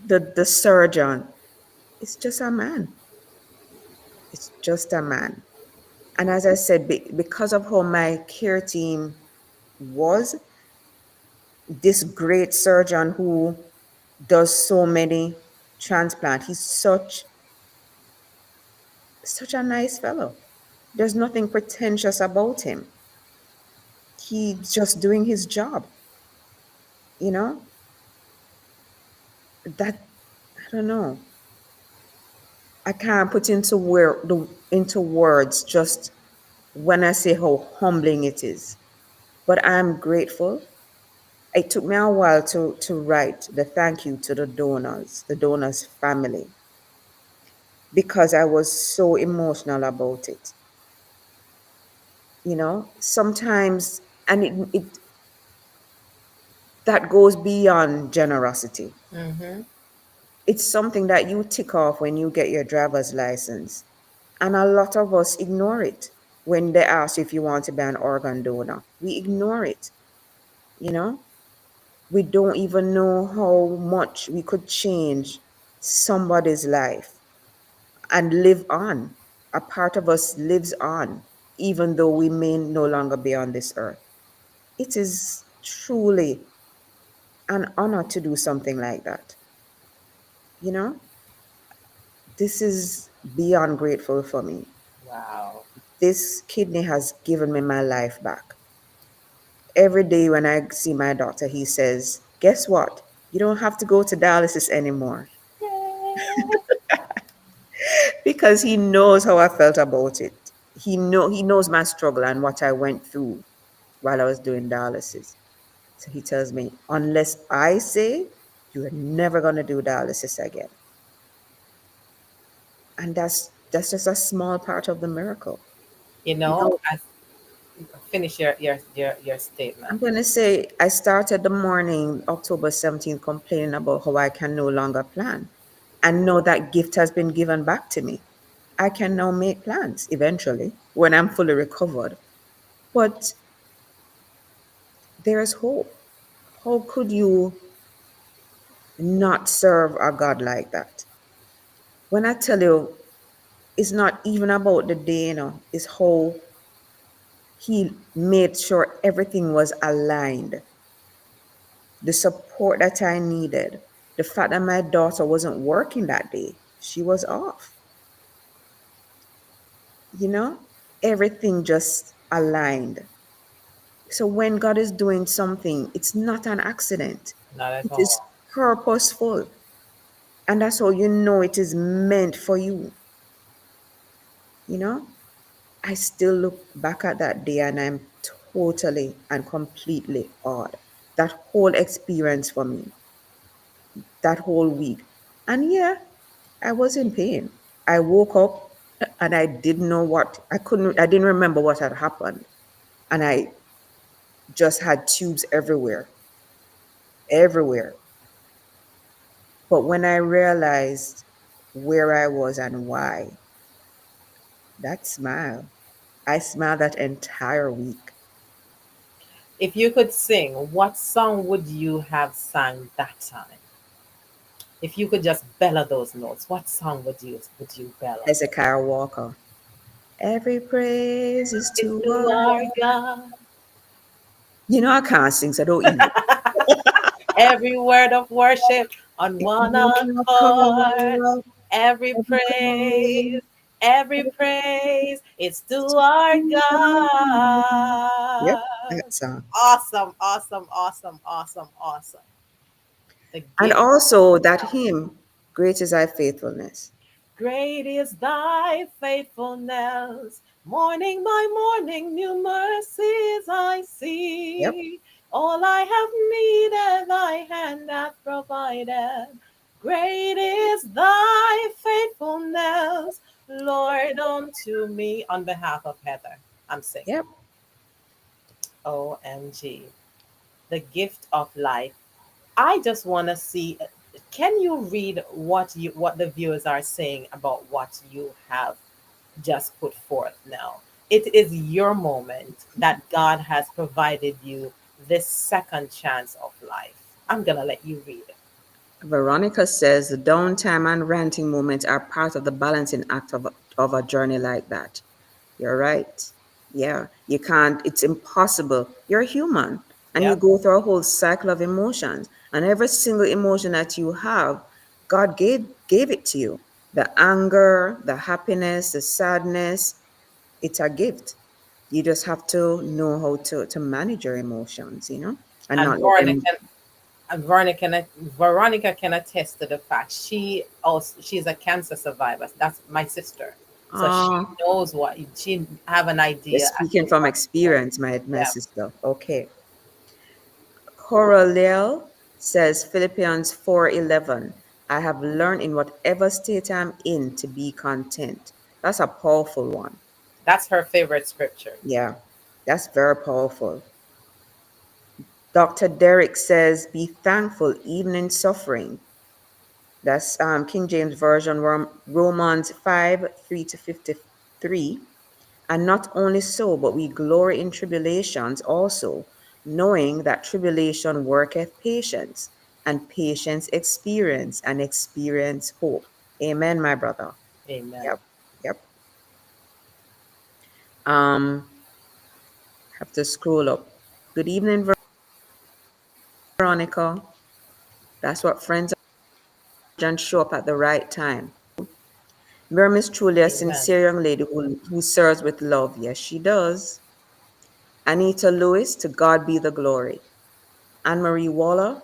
the surgeon, it's just a man. It's just a man. And as I said, because of how my care team was, this great surgeon who does so many transplant, he's such a nice fellow. There's nothing pretentious about him. He's just doing his job, you know? That I don't know. I can't put into words just when I say how humbling it is. But I'm grateful. It took me a while to write the thank you to the donors family. because I was so emotional about it. Sometimes, and it that goes beyond generosity. Mm-hmm. It's something that you tick off when you get your driver's license. And a lot of us ignore it when they ask if you want to be an organ donor. We ignore it, you know? We don't even know how much we could change somebody's life and live on. A part of us lives on, even though we may no longer be on this earth. It is truly an honor to do something like that. You know, this is beyond grateful for me. Wow. This kidney has given me my life back. Every day when I see my doctor, he says, guess what? You don't have to go to dialysis anymore, Yay. because he knows how I felt about it. He knows my struggle and what I went through while I was doing dialysis. So he tells me, unless I say you're never gonna do dialysis again. And that's just a small part of the miracle. You You know, know, I finish your statement. I'm gonna say I started the morning October 17th complaining about how I can no longer plan. And know that gift has been given back to me. I can now make plans eventually when I'm fully recovered. But there is hope. How could you not serve a God like that? When I tell you, it's not even about the day, it's how He made sure everything was aligned. The support that I needed, the fact that my daughter wasn't working that day, she was off, you know? Everything just aligned. So when God is doing something, it's not an accident. Not at It is all. purposeful. And that's how you know it is meant for you, you know? I still look back at that day and I'm totally and completely awed. That whole experience for me, that whole week. And yeah, I was in pain. I woke up and I didn't know I didn't remember what had happened. And I just had tubes everywhere, everywhere. But when I realized where I was and why, that smile, I smiled that entire week. If you could sing, what song would you have sang that time? If you could just bellow those notes, what song would you bellow? Hezekiah Walker. Every praise is It's to to our our God. God. I can't sing, so don't even. Every word of worship on one accord. Every Every praise, praise, every every praise, it's to praise our to our God. Yep, God. that song. Awesome, awesome, awesome, awesome, awesome. The And gift. also that hymn, Great is Thy Faithfulness. Great is thy faithfulness. Morning by morning, new mercies I Yep, see. All I have needed, thy hand hath provided. Great is thy faithfulness, Lord, unto me. On behalf of Heather, I'm singing. yep. OMG. The gift of life. I just want to see. Can you read what the viewers are saying about what you have just put forth now? It is your moment that God has provided you this second chance of life. I'm gonna let you read it. Veronica says the downtime and ranting moments are part of the balancing act of a journey like that. You're right. Yeah, you can't, it's impossible. You're human and you Yep. go through a whole cycle of emotions. And every single emotion that you have, God gave it to you. The anger, the happiness, the sadness, it's a gift. You just have to know how to manage your emotions, and And not let them. Veronica can attest to the fact she's a cancer survivor. That's my sister, so she uh, knows what she have an You're idea as to speaking from what it's going. experience, my Yeah. sister. Okay. Coraliel says Philippians 4:11. I have learned in whatever state I'm in to be content. That's a powerful one. That's her favorite scripture. Yeah, that's very powerful. Dr. Derek says, be thankful even in suffering. That's King James Version, Romans 5 3 to 53. And not only so, but we glory in tribulations also, knowing that tribulation worketh patience, and patience experience, and experience hope. Amen, my brother. Amen. Yep, yep. Um, have to scroll up. Good evening, Veronica. That's what friends and show up at the right time. Miriam is truly a Amen. sincere young lady who serves with love. Yes, she does. Anita Lewis, to God be the glory. Anne Marie Waller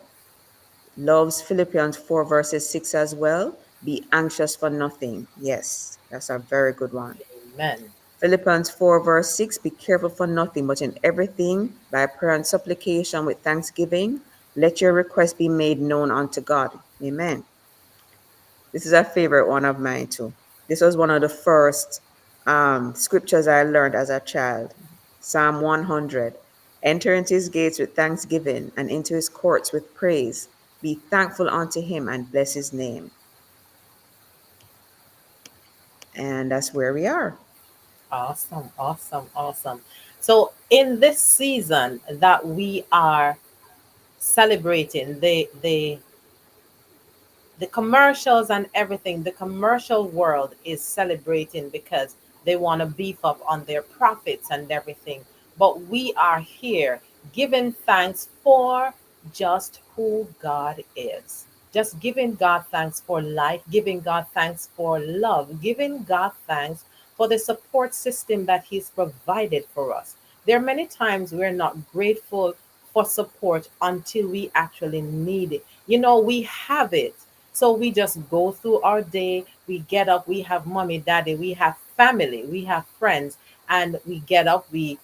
loves Philippians 4, verses 6 as well. Be anxious for nothing. Yes, that's a very good one. Amen. Philippians 4, verse 6, be careful for nothing, but in everything, by prayer and supplication with thanksgiving, let your requests be made known unto God. Amen. This is a favorite one of mine too. This was one of the first scriptures I learned as a child. Psalm 100. Enter into his gates with thanksgiving and into his courts with praise. Be thankful unto him and bless his name. And that's where we are. Awesome. Awesome. Awesome. So, in this season that we are celebrating, the commercials and everything, the commercial world is celebrating because they want to beef up on their profits and everything. But we are here giving thanks for just who God is. Just giving God thanks for life, giving God thanks for love, giving God thanks for the support system that He's provided for us. There are many times we're not grateful for support until we actually need it. We have it, so we just go through our day. We get up, we have mommy, daddy, we have family, we have friends, and we get up, we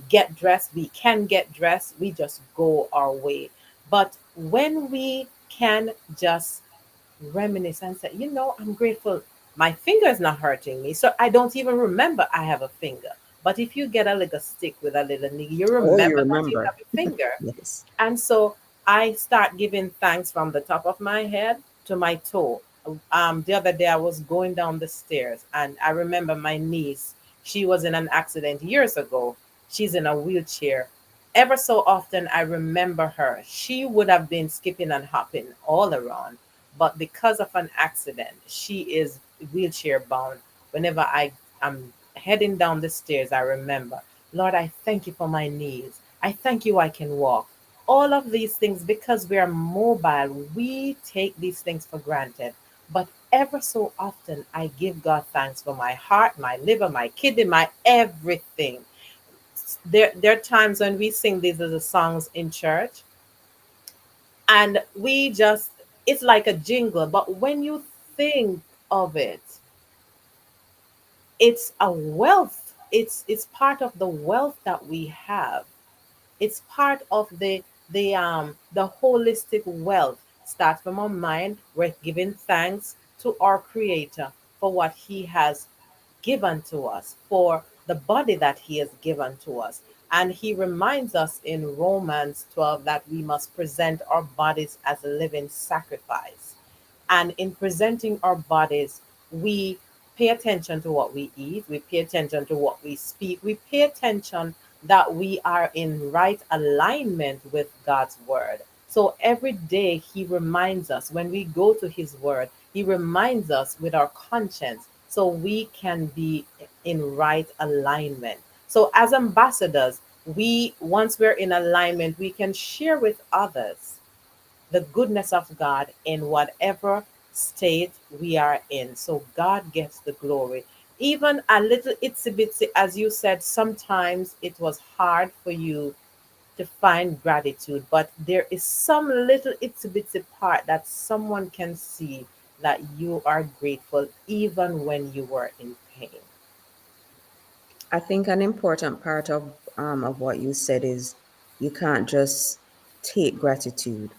get dressed, we can get dressed, we just go our way. But when we can just reminisce and say, I'm grateful. My finger is not hurting me, so I don't even remember I have a finger. But if you get a little stick with a little nail, you Oh, you remember that you remember. have a finger. Yes. And so I start giving thanks from the top of my head to my toe. The other day I was going down the stairs and I remember my niece. She was in an accident years ago. She's in a wheelchair. Ever so often I remember her. She would have been skipping and hopping all around, but because of an accident, she is wheelchair bound. Whenever I am heading down the stairs, I remember, Lord, I thank you for my knees. I thank you I can walk. All of these things, because we are mobile, we take these things for granted. But ever so often, I give God thanks for my heart, my liver, my kidney, my everything. There are times when we sing these as the songs in church, and we just, it's like a jingle, but when you think of it, it's a wealth. It's part of the wealth that we have. It's part of the holistic wealth. Starts from our mind. We're giving thanks to our creator for what he has given to us, for the body that he has given to us. And he reminds us in Romans 12 that we must present our bodies as a living sacrifice. And in presenting our bodies, we pay attention to what we eat, we pay attention to what we speak, we pay attention that we are in right alignment with God's word. So every day he reminds us, when we go to his word, he reminds us with our conscience so we can be in right alignment. So as ambassadors, we once we're in alignment, we can share with others the goodness of God in whatever state we are in. So God gets the glory. Even a little itsy bitsy, as you said, sometimes it was hard for you to find gratitude, but there is some little itsy bitsy part that someone can see that you are grateful even when you were in pain. I think an important part of what you said is you can't just take gratitude.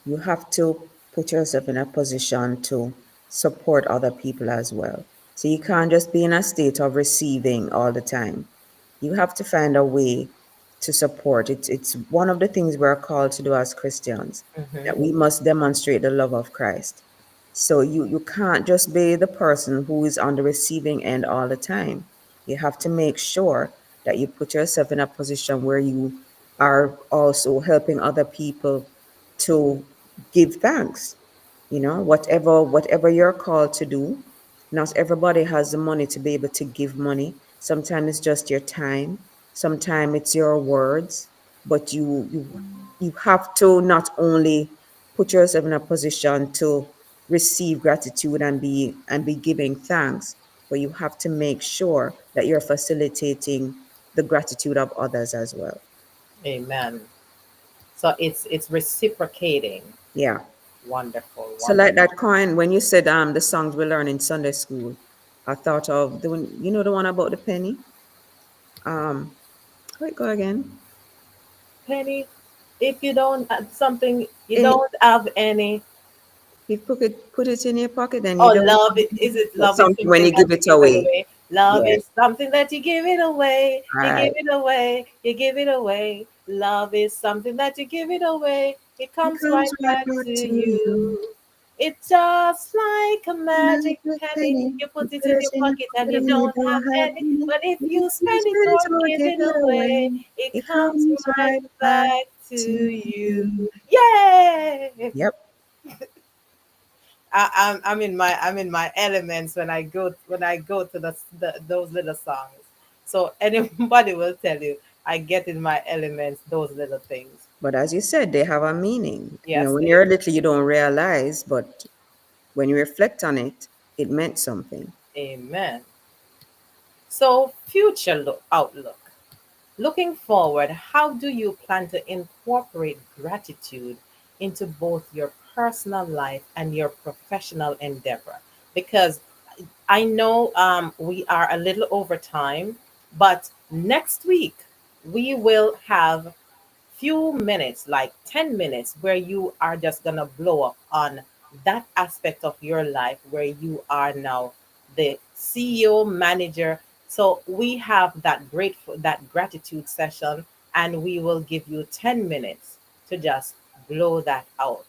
You have to put yourself in a position to support other people as well. So you can't just be in a state of receiving all the time. You have to find a way to support. It's one of the things we're called to do as Christians, Mm-hmm. that we must demonstrate the love of Christ. So you can't just be the person who is on the receiving end all the time. You have to make sure that you put yourself in a position where you are also helping other people to give thanks. Whatever you're called to do. Not everybody has the money to be able to give money. Sometimes it's just your time, sometimes it's your words, but you have to not only put yourself in a position to receive gratitude and be giving thanks, but you have to make sure that you're facilitating the gratitude of others as well. Amen. So it's reciprocating. Yeah. Wonderful, So like wonderful. that coin, when you said the songs we learn in Sunday school, I thought of the one, the one about the penny. How it go again? Penny, if you don't have something, you And don't have any. you put it in your pocket, then you Oh, don't love have it. Is it but love is something when something you that give you it give it away. away? Love Yeah. is something that you give it away. You give Right. it away. You give it away. Love is something that you give it away. It It comes comes right right back to back to you. you. It's just like a magic Magic penny. penny. You You put it put in it your in your pocket and pocket you and you don't have don't have any. any. But if If you you spend it spend or it or give give it it away, away, it it comes comes right right back back to to you. you. Yay! Yep. I'm in my elements when I go to those little songs. So anybody will tell you I get in my elements those little things. But as you said, they have a meaning. Yes, When they you're do. little, you don't realize, but when you reflect on it, it meant something. Amen. So future outlook. Looking forward, how do you plan to incorporate gratitude into both your personal life and your professional endeavor? Because I know we are a little over time, but next week we will have few minutes, like 10 minutes, where you are just going to blow up on that aspect of your life where you are now the CEO manager. So we have that gratitude session, and we will give you 10 minutes to just blow that out,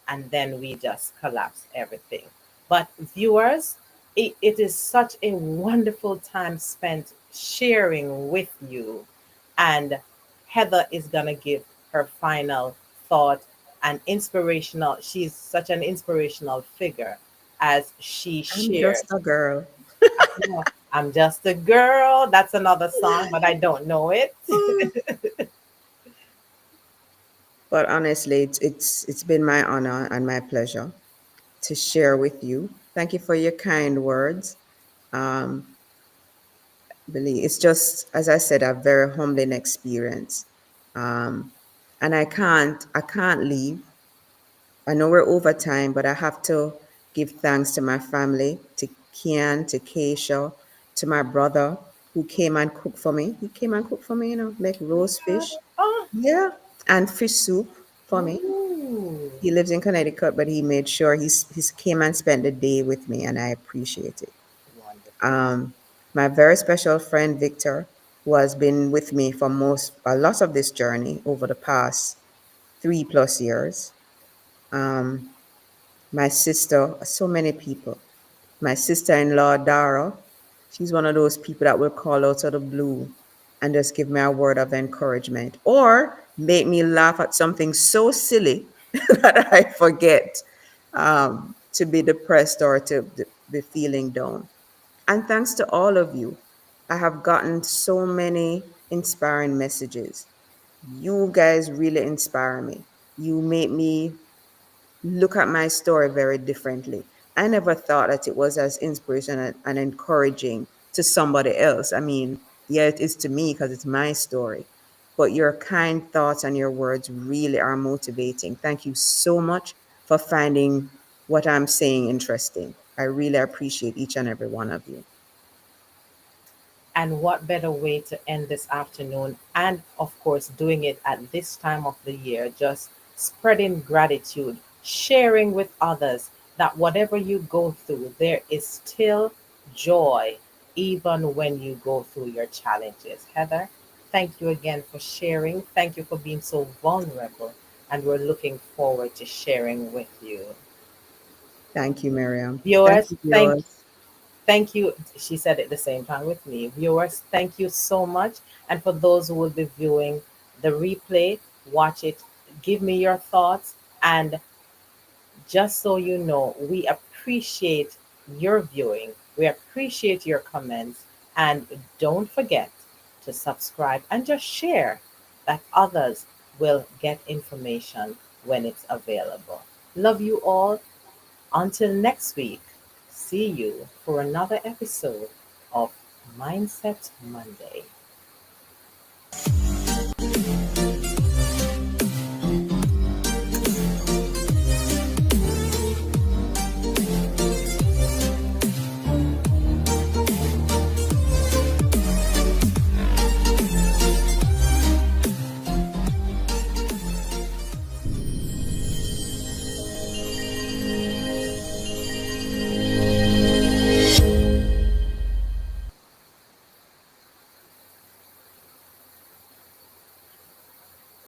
and then we just collapse everything. But viewers, it is such a wonderful time spent sharing with you, and Heather is going to give her final thought and inspirational. She's such an inspirational figure as she I'm just shares. a girl. I know, I'm just a girl. That's another song, but I don't know it. But honestly, it's been my honor and my pleasure to share with you. Thank you for your kind words. Um, Billy, it's just as I said, a very humbling experience. Um, and I can't leave. I know we're over time, but I have to give thanks to my family, to Kian, to Keisha, to my brother who came and cooked for me. He came and cooked for me, make roast fish. Oh, Yeah. And fish soup for me. ooh, He lives in Connecticut, but he made sure he's came and spent the day with me, and I appreciate it. wonderful. Um, my very special friend Victor, who has been with me for a lot of this journey over the past 3+ years. Um, my sister, so many people. My sister-in-law Dara, she's one of those people that will call out of the blue and just give me a word of encouragement or make me laugh at something so silly that I forget to be depressed or to be feeling down. And thanks to all of you, I have gotten so many inspiring messages. You guys really inspire me. You make me look at my story very differently. I never thought that it was as inspirational and encouraging to somebody else. I mean, yeah, it is to me because it's my story. But your kind thoughts and your words really are motivating. Thank you so much for finding what I'm saying interesting. I really appreciate each and every one of you. And what better way to end this afternoon? And of course, doing it at this time of the year, just spreading gratitude, sharing with others that whatever you go through, there is still joy even when you go through your challenges. Heather, thank you again for sharing. Thank you for being so vulnerable. And we're looking forward to sharing with you. Thank you, Miriam. Thank Viewers, you, viewers. thank you. She said it the same time with me. Viewers, thank you so much. And for those who will be viewing the replay, watch it. Give me your thoughts. And just so you know, we appreciate your viewing. We appreciate your comments. And don't forget to subscribe and just share that others will get information when it's available. Love you all. Until next week, see you for another episode of Mindset Monday.